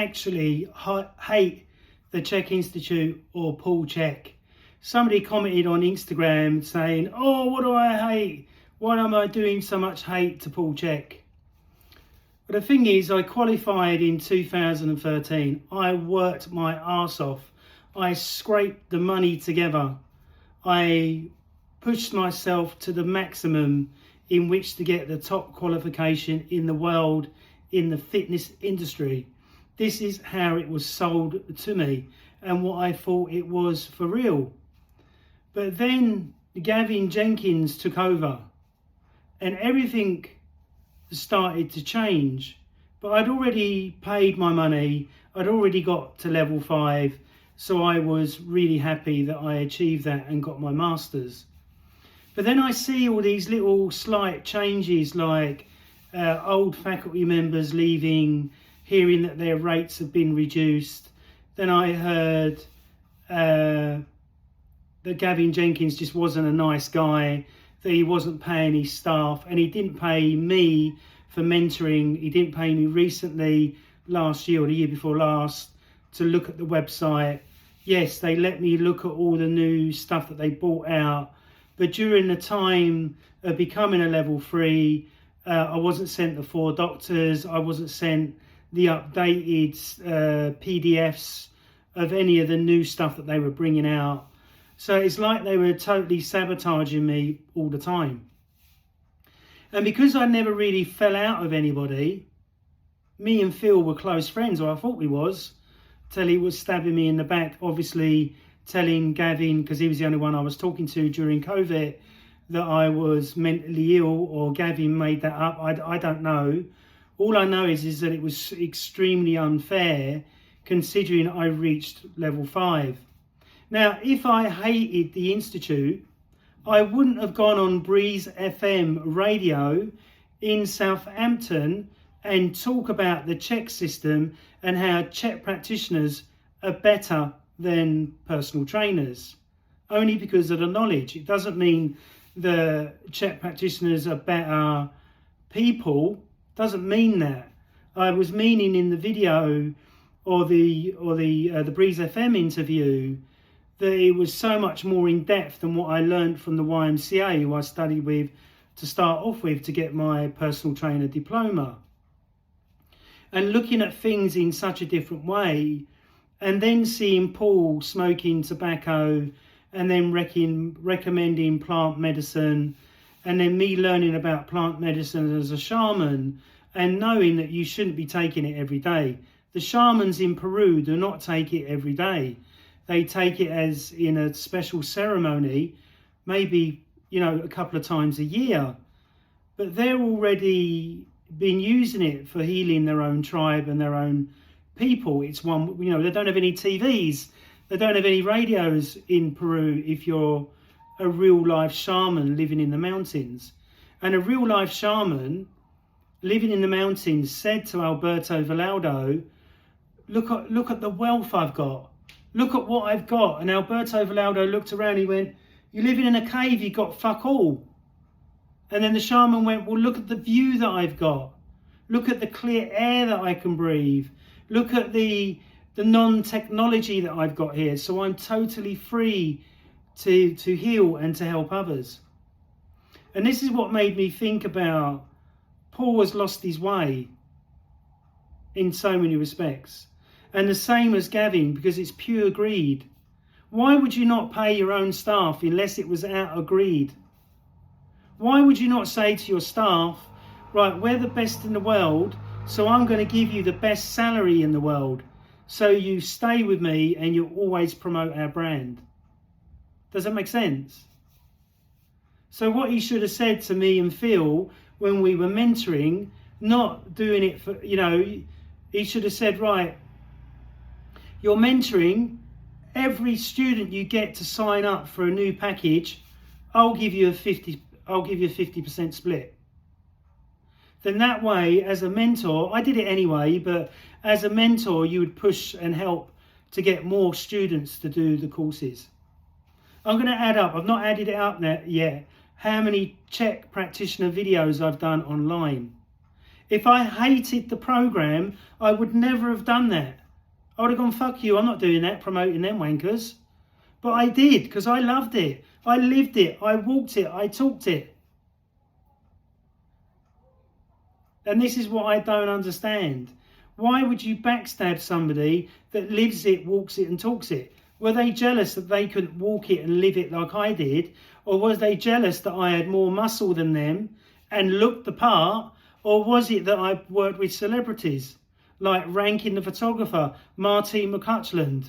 Actually hate the C.H.E.K Institute or Paul C.H.E.K. Somebody commented on Instagram saying, oh, what do I hate? Why am I doing so much hate to Paul C.H.E.K? But the thing is, I qualified in 2013. I worked my arse off. I scraped the money together. I pushed myself to the maximum in which to get the top qualification in the world in the fitness industry. This is how it was sold to me and what I thought it was for real. But then Gavin Jenkins took over and everything started to change. But I'd already paid my money. I'd already got to level 5. So I was really happy that I achieved that and got my master's. But then I see all these little slight changes, like old faculty members leaving, hearing that their rates have been reduced. Then I heard that Gavin Jenkins just wasn't a nice guy, that he wasn't paying his staff, and he didn't pay me for mentoring. He didn't pay me recently, last year or the year before last, to look at the website. Yes, they let me look at all the new stuff that they bought out, but during the time of becoming a level 3, I wasn't sent the 4 doctors, I wasn't sent the updated PDFs of any of the new stuff that they were bringing out. So it's like they were totally sabotaging me all the time. And because I never really fell out of anybody, me and Phil were close friends, or I thought we was, till he was stabbing me in the back, obviously telling Gavin, because he was the only one I was talking to during COVID, that I was mentally ill, or Gavin made that up. I don't know. All I know is that it was extremely unfair considering I reached level 5. Now, if I hated the Institute, I wouldn't have gone on Breeze FM radio in Southampton and talk about the C.H.E.K system and how C.H.E.K practitioners are better than personal trainers, only because of the knowledge. It doesn't mean the C.H.E.K practitioners are better people. Doesn't mean that. I was meaning in the video or the Breeze FM interview that it was so much more in depth than what I learned from the YMCA, who I studied with to start off with to get my personal trainer diploma. And looking at things in such a different way, and then seeing Paul smoking tobacco and then recommending plant medicine, and then me learning about plant medicine as a shaman and knowing that you shouldn't be taking it every day. The shamans in Peru do not take it every day. They take it as in a special ceremony, maybe, a couple of times a year. But they're already been using it for healing their own tribe and their own people. It's one, they don't have any TVs. They don't have any radios in Peru if you're a real life shaman living in the mountains. And a real life shaman living in the mountains said to Alberto Valado, look at the wealth I've got. Look at what I've got. And Alberto Valado looked around, he went, you're living in a cave, you got fuck all. And then the shaman went, well, look at the view that I've got. Look at the clear air that I can breathe. Look at the non-technology that I've got here. So I'm totally free to heal and to help others. And this is what made me think about Paul has lost his way in so many respects. And the same as Gavin, because it's pure greed. Why would you not pay your own staff unless it was out of greed? Why would you not say to your staff, right, we're the best in the world, so I'm going to give you the best salary in the world, so you stay with me and you always promote our brand? Does that make sense? So what he should have said to me and Phil when we were mentoring, not doing it for, he should have said, right, you're mentoring, every student you get to sign up for a new package, I'll give you a 50% split. Then that way, as a mentor, I did it anyway, but as a mentor, you would push and help to get more students to do the courses. I'm going to add up, I've not added it up yet, how many C.H.E.K practitioner videos I've done online. If I hated the program, I would never have done that. I would have gone, fuck you, I'm not doing that, promoting them wankers. But I did, because I loved it. I lived it. I walked it. I talked it. And this is what I don't understand. Why would you backstab somebody that lives it, walks it and talks it? Were they jealous that they couldn't walk it and live it like I did? Or was they jealous that I had more muscle than them and looked the part? Or was it that I worked with celebrities like Rankin the photographer, Martine McCutcheon,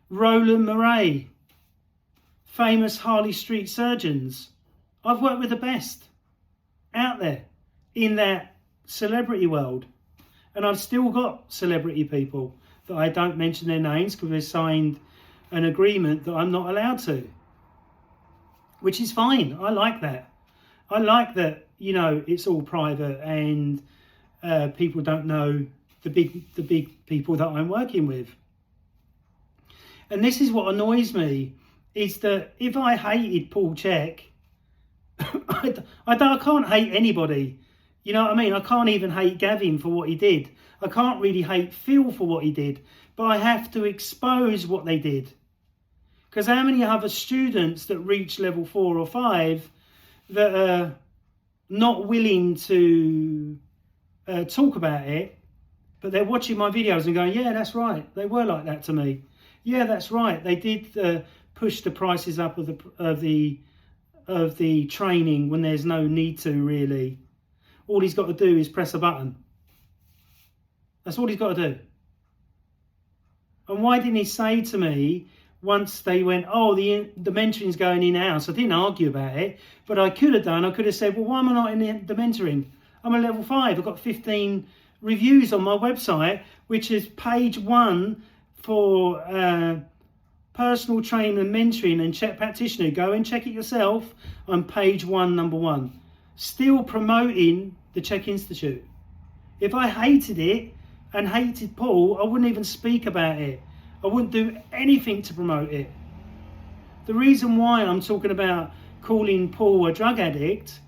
Roland Murray, famous Harley Street surgeons? I've worked with the best out there in that celebrity world. And I've still got celebrity people that I don't mention their names because they've signed an agreement that I'm not allowed to. Which is fine. I like that. I like that, you know, it's all private and people don't know the big people that I'm working with. And this is what annoys me, is that if I hated C.H.E.K, I can't hate anybody. You know what I mean? I can't even hate Gavin for what he did. I can't really hate Phil for what he did. But I have to expose what they did. Because how many other students that reach level 4 or 5 that are not willing to talk about it, but they're watching my videos and going, yeah, that's right. They were like that to me. Yeah, that's right. They did push the prices up of the training when there's no need to, really. All he's got to do is press a button. That's all he's got to do. And why didn't he say to me once they went, oh, the mentoring's going in-house? I didn't argue about it, but I could have done. I could have said, well, why am I not in the mentoring? I'm a level 5. I've got 15 reviews on my website, which is page 1 for personal training and mentoring and C.H.E.K Practitioner. Go and check it yourself on page 1, number 1. Still promoting the C.H.E.K Institute. If I hated it and hated Paul, I wouldn't even speak about it. I wouldn't do anything to promote it. The reason why I'm talking about calling Paul a drug addict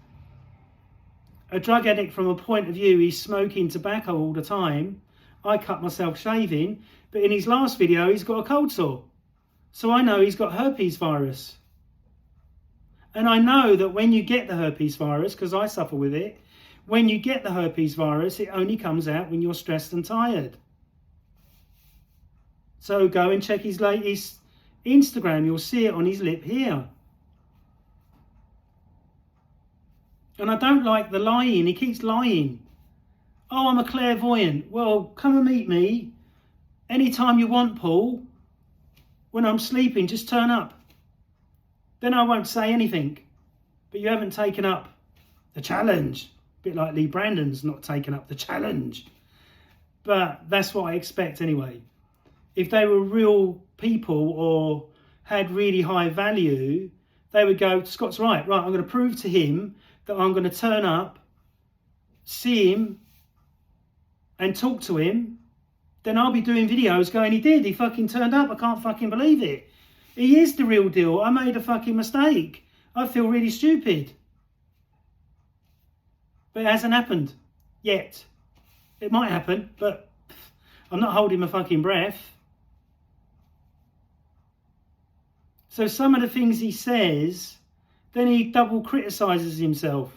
from a point of view, he's smoking tobacco all the time. I cut myself shaving, but in his last video, he's got a cold sore. So I know he's got herpes virus. And I know that when you get the herpes virus, because I suffer with it, when you get the herpes virus, it only comes out when you're stressed and tired. So go and check his latest Instagram. You'll see it on his lip here. And I don't like the lying. He keeps lying. Oh, I'm a clairvoyant. Well, come and meet me anytime you want, Paul. When I'm sleeping, just turn up. Then I won't say anything. But you haven't taken up the challenge. A bit like Lee Brandon's not taken up the challenge. But that's what I expect anyway. If they were real people or had really high value, they would go, Scott's right, I'm going to prove to him that I'm going to turn up, see him and talk to him. Then I'll be doing videos going, he fucking turned up, I can't fucking believe it. He is the real deal, I made a fucking mistake. I feel really stupid. But it hasn't happened yet. It might happen, but I'm not holding my fucking breath. So some of the things he says, then he double criticises himself.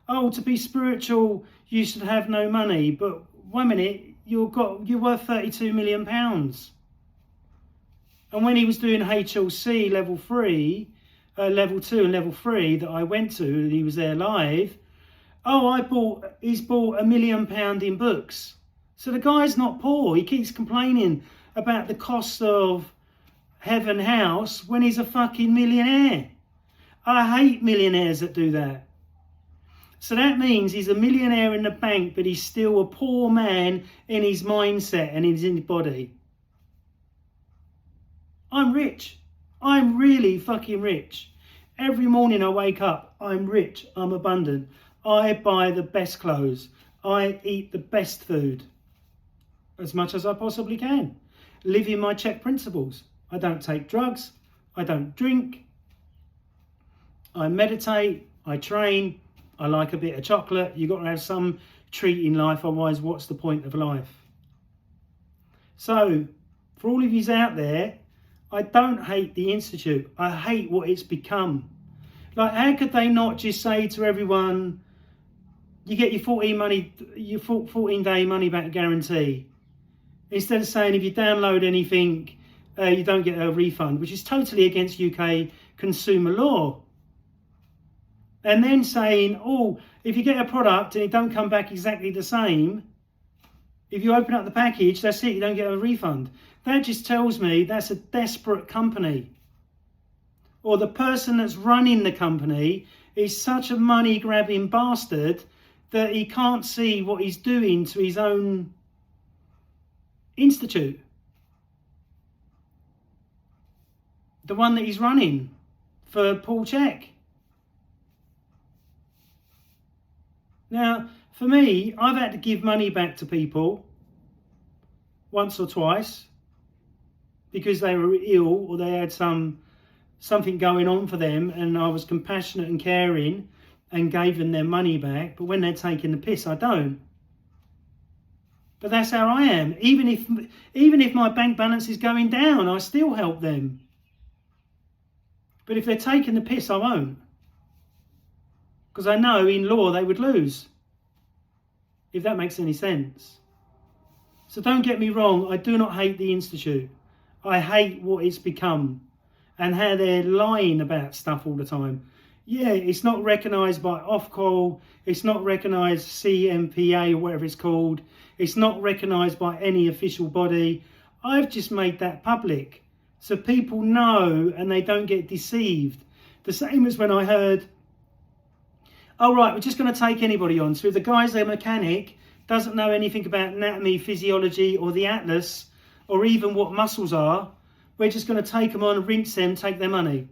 Oh, to be spiritual, you should have no money. But wait a minute, you're worth £32 million. And when he was doing HLC level 3, level 2 and level 3 that I went to, and he was there live, he's bought £1 million in books. So the guy's not poor. He keeps complaining about the cost of Heaven House when he's a fucking millionaire. I hate millionaires that do that. So that means he's a millionaire in the bank, but he's still a poor man in his mindset and in his body. I'm rich. I'm really fucking rich. Every morning I wake up, I'm rich, I'm abundant. I buy the best clothes. I eat the best food. As much as I possibly can. Living my C.H.E.K principles. I don't take drugs. I don't drink. I meditate. I train. I like a bit of chocolate. You've got to have some treating life, otherwise what's the point of life? So, for all of you out there, I don't hate the Institute. I hate what it's become. Like, how could they not just say to everyone, you get your 14-day money back guarantee, instead of saying if you download anything, you don't get a refund, which is totally against UK consumer law. And then saying, oh, if you get a product and it don't come back exactly the same, if you open up the package, that's it, you don't get a refund. That just tells me that's a desperate company. Or the person that's running the company is such a money-grabbing bastard that he can't see what he's doing to his own institute. The one that he's running for C.H.E.K. Now, for me, I've had to give money back to people once or twice because they were ill or they had something going on for them, and I was compassionate and caring and gave them their money back. But when they're taking the piss, I don't. But that's how I am. Even if my bank balance is going down, I still help them. But if they're taking the piss, I won't. Because I know in law they would lose. If that makes any sense. So don't get me wrong, I do not hate the Institute. I hate what it's become and how they're lying about stuff all the time. Yeah, it's not recognised by Ofcol, it's not recognised CMPA or whatever it's called, it's not recognised by any official body. I've just made that public so people know and they don't get deceived. The same as when I heard, oh right, we're just going to take anybody on. So if the guy's a mechanic, doesn't know anything about anatomy, physiology or the atlas or even what muscles are, we're just going to take them on, rinse them, take their money.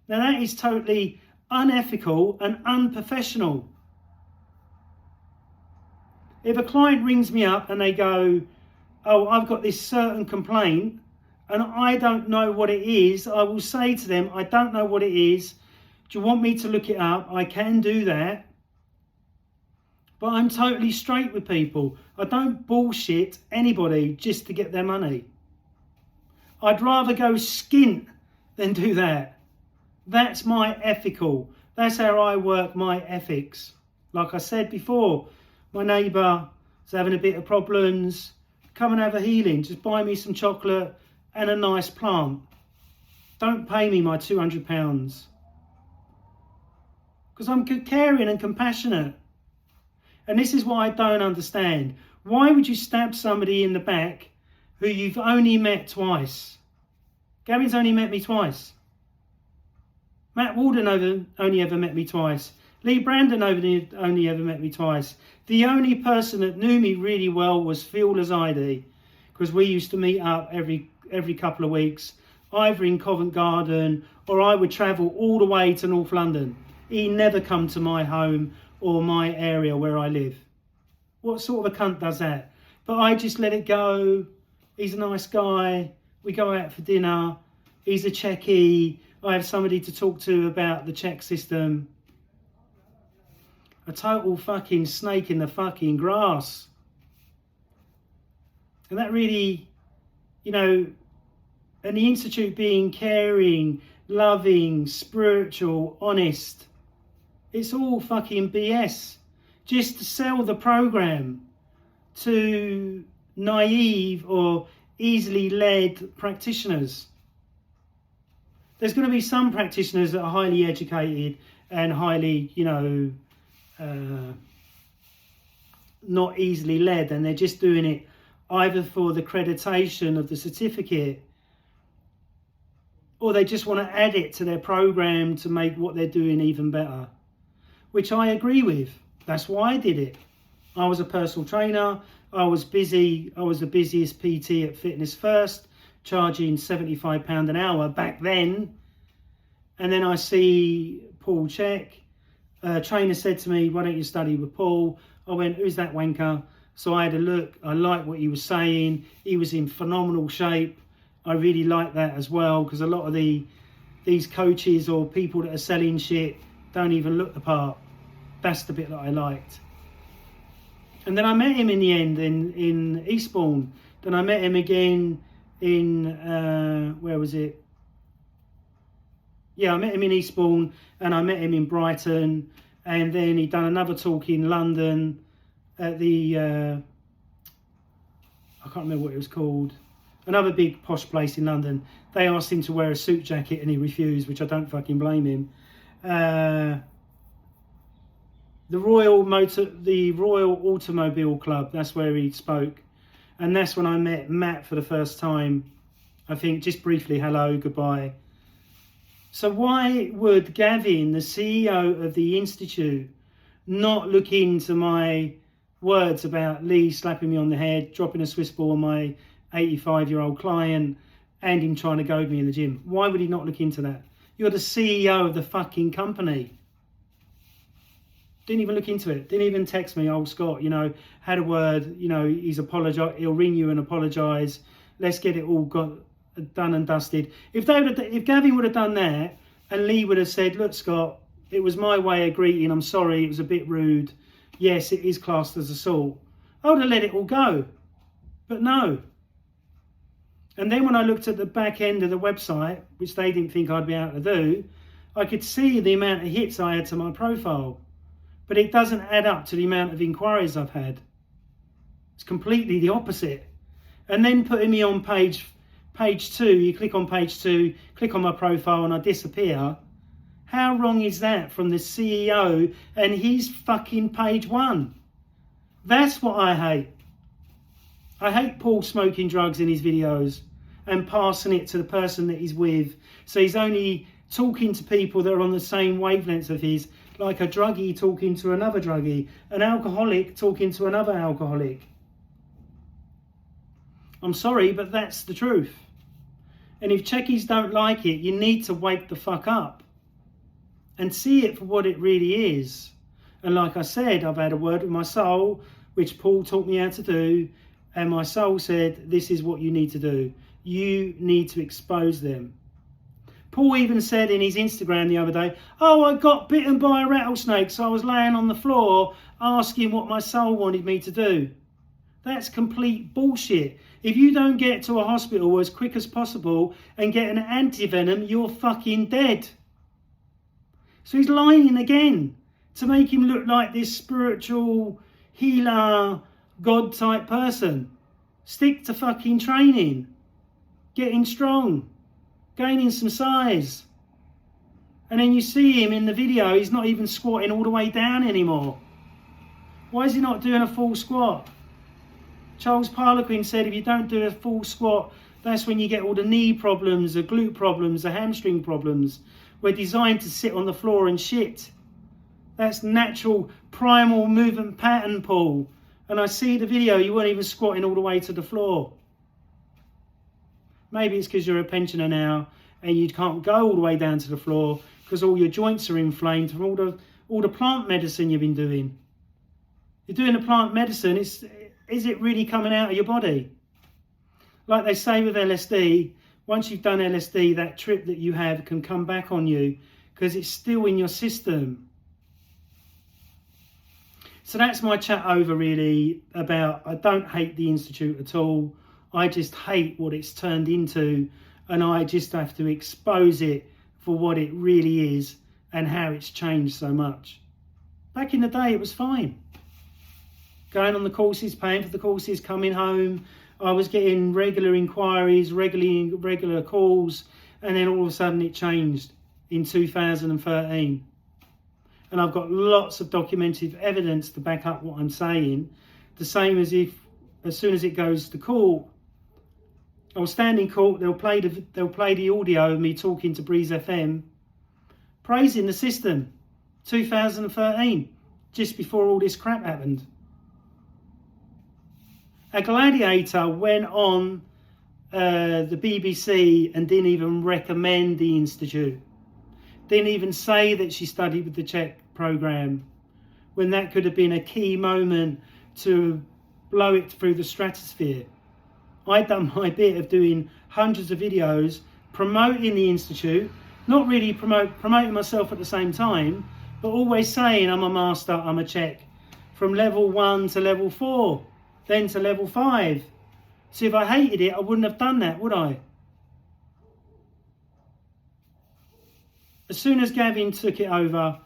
Now that is totally unethical and unprofessional. If a client rings me up and they go, oh, I've got this certain complaint and I don't know what it is, I will say to them, I don't know what it is. Do you want me to look it up? I can do that. But I'm totally straight with people. I don't bullshit anybody just to get their money. I'd rather go skint than do that. That's my ethical. That's how I work my ethics. Like I said before, my neighbour is having a bit of problems. Come and have a healing. Just buy me some chocolate and a nice plant. Don't pay me my £200. Because I'm caring and compassionate. And this is what I don't understand. Why would you stab somebody in the back who you've only met twice? Gavin's only met me twice. Matt Walden only ever met me twice. Lee Brandon only ever met me twice. The only person that knew me really well was Phil Lazide, because we used to meet up every couple of weeks, either in Covent Garden or I would travel all the way to North London. He never come to my home or my area where I live. What sort of a cunt does that? But I just let it go. He's a nice guy. We go out for dinner. He's a C.H.E.K. I have somebody to talk to about the C.H.E.K system. A total fucking snake in the fucking grass. And that really, you know, and the Institute being caring, loving, spiritual, honest, it's all fucking BS. Just to sell the program to naive or easily led practitioners. There's going to be some practitioners that are highly educated and highly, you know, not easily led, and they're just doing it either for the accreditation of the certificate or they just want to add it to their program to make what they're doing even better, which I agree with. That's why I did it. I was a personal trainer. I was busy. I was the busiest PT at Fitness First, charging £75 an hour back then. And then I see C.H.E.K. A trainer said to me, why don't you study with Paul? I went, who's that wanker? So I had a look. I liked what he was saying. He was in phenomenal shape. I really like that as well, because a lot of these coaches or people that are selling shit don't even look the part. That's the bit that I liked. And then I met him in the end in Eastbourne. Then I met him again in, where was it? Yeah, I met him in Eastbourne, and I met him in Brighton, and then he'd done another talk in London at the, I can't remember what it was called, another big posh place in London. They asked him to wear a suit jacket and he refused, which I don't fucking blame him. The Royal Automobile Club, that's where he spoke. And that's when I met Matt for the first time. I think just briefly, hello, goodbye. So why would Gavin, the CEO of the Institute, not look into my words about Lee slapping me on the head, dropping a Swiss ball on my 85-year-old client, and him trying to goad me in the gym? Why would he not look into that? You're the CEO of the fucking company. Didn't even look into it. Didn't even text me, oh, Scott, you know, had a word, you know, he'll ring you and apologise. Let's get it all done and dusted. If Gavin would have done that, and Lee would have said, look, Scott, it was my way of greeting, I'm sorry, it was a bit rude. Yes, it is classed as assault. I would have let it all go. But no. And then when I looked at the back end of the website, which they didn't think I'd be able to do, I could see the amount of hits I had to my profile. But it doesn't add up to the amount of inquiries I've had. It's completely the opposite. And then putting me on page 2, you click on page 2, click on my profile and I disappear. How wrong is that from the CEO and he's fucking page 1? That's what I hate. I hate Paul smoking drugs in his videos and passing it to the person that he's with. So he's only talking to people that are on the same wavelengths of his, like a druggie talking to another druggie, an alcoholic talking to another alcoholic. I'm sorry, but that's the truth. And if Chekies don't like it, you need to wake the fuck up and see it for what it really is. And like I said, I've had a word with my soul, which Paul taught me how to do, and my soul said, this is what you need to do. You need to expose them. Paul even said in his Instagram the other day, oh, I got bitten by a rattlesnake, so I was laying on the floor asking what my soul wanted me to do. That's complete bullshit. If you don't get to a hospital as quick as possible and get an anti-venom, you're fucking dead. So he's lying again to make him look like this spiritual healer, God type person. Stick to fucking training, getting strong, gaining some size. And then you see him in the video, he's not even squatting all the way down anymore. Why is he not doing a full squat? Charles Parlequin said if you don't do a full squat, that's when you get all the knee problems, the glute problems, the hamstring problems. We're designed to sit on the floor and shit. That's natural primal movement pattern, Paul. And I see the video, you weren't even squatting all the way to the floor. Maybe it's because you're a pensioner now and you can't go all the way down to the floor because all your joints are inflamed from all the plant medicine you've been doing. You're doing the plant medicine, is it really coming out of your body? Like they say with LSD, once you've done LSD, that trip that you have can come back on you because it's still in your system. So that's my chat over really about, I don't hate the Institute at all. I just hate what it's turned into, and I just have to expose it for what it really is and how it's changed so much. Back in the day, it was fine. Going on the courses, paying for the courses, coming home, I was getting regular inquiries, regular calls, and then all of a sudden it changed in 2013. And I've got lots of documented evidence to back up what I'm saying. The same as if, as soon as it goes to court, I'll stand in court, they'll play the audio of me talking to Breeze FM, praising the system, 2013, just before all this crap happened. A gladiator went on the BBC and didn't even recommend the Institute. Didn't even say that she studied with the C.H.E.K program, when that could have been a key moment to blow it through the stratosphere. I'd done my bit of doing hundreds of videos promoting the Institute, not really promoting myself at the same time, but always saying I'm a master, I'm a C.H.E.K, from level 1 to level 4, then to level 5. So if I hated it, I wouldn't have done that, would I? As soon as Gavin took it over,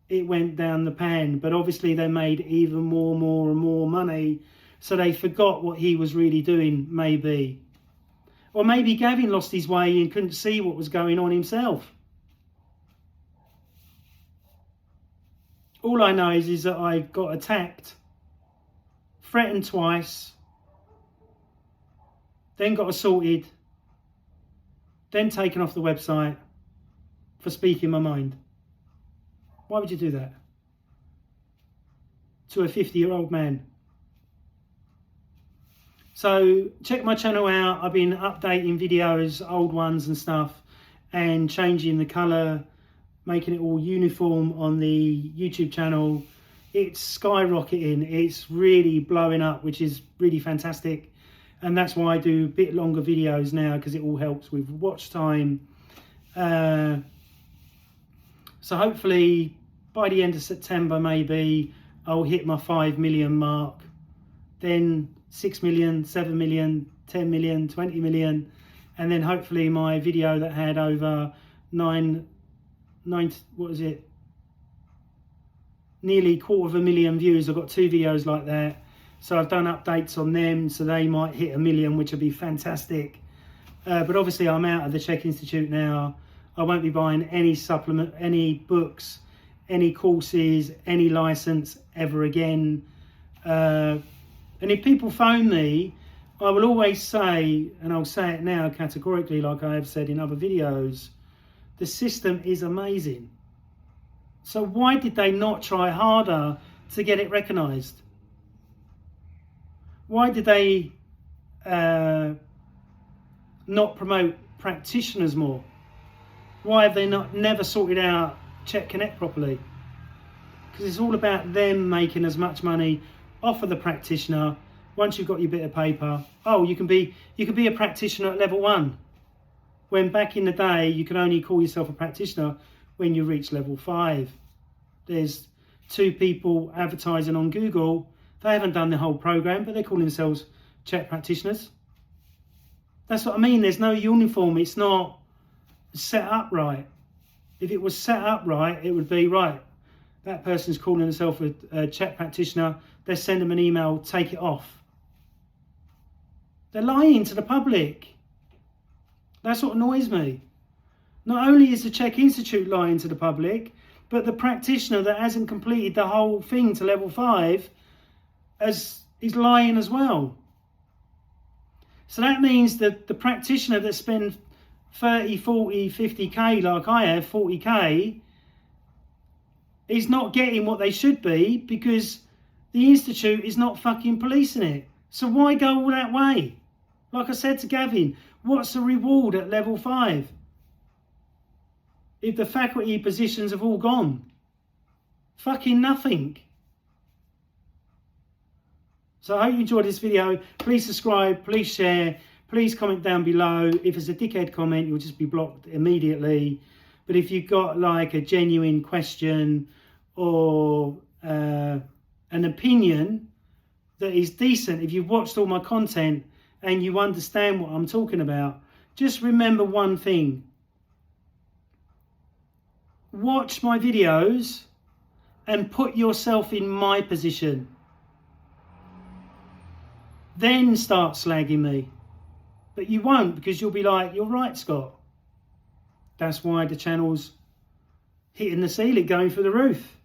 it went down the pan. But obviously they made even more and more money. So they forgot what he was really doing, maybe. Or maybe Gavin lost his way and couldn't see what was going on himself. All I know is that I got attacked, threatened twice, then got assaulted, then taken off the website for speaking my mind. Why would you do that to a 50-year-old man? So check my channel out. I've been updating videos, old ones and stuff, and changing the colour, making it all uniform on the YouTube channel. It's skyrocketing. It's really blowing up, which is really fantastic. And that's why I do a bit longer videos now, because it all helps with watch time. So hopefully by the end of September, maybe I'll hit my 5 million mark. Then 6 million, 7 million, 10 million, 20 million. And then hopefully my video that had over nearly 250,000 views. I've got 2 videos like that. So I've done updates on them, so they might hit 1 million, which would be fantastic. But obviously I'm out of the C.H.E.K Institute now. I won't be buying any supplement, any books, any courses, any license ever again. And if people phone me, I will always say, and I'll say it now categorically like I have said in other videos, the system is amazing. So why did they not try harder to get it recognised? Why did they not promote practitioners more? Why have they never sorted out C.H.E.K Connect properly? Because it's all about them making as much money off of the practitioner. Once you've got your bit of paper, oh, you can be a practitioner at level 1. When back in the day, you could only call yourself a practitioner when you reach level 5. There's 2 people advertising on Google. They haven't done the whole program, but they're calling themselves C.H.E.K practitioners. That's what I mean. There's no uniform. It's not set up right. If it was set up right, it would be right. That person's calling themselves a C.H.E.K practitioner. They send them an email, take it off. They're lying to the public. That's what annoys me. Not only is the C.H.E.K Institute lying to the public, but the practitioner that hasn't completed the whole thing to level 5 is lying as well. So that means that the practitioner that spends 30, 40, 50k like I have, 40k, is not getting what they should be because the Institute is not fucking policing it. So why go all that way? Like I said to Gavin, what's the reward at level 5? If the faculty positions have all gone? Fucking nothing. So I hope you enjoyed this video. Please subscribe, please share, please comment down below. If it's a dickhead comment, you'll just be blocked immediately. But if you've got like a genuine question or an opinion that is decent, if you've watched all my content and you understand what I'm talking about, just remember one thing. Watch my videos and put yourself in my position. Then start slagging me. But you won't, because you'll be like, you're right, Scott. That's why the channel's hitting the ceiling, going for the roof.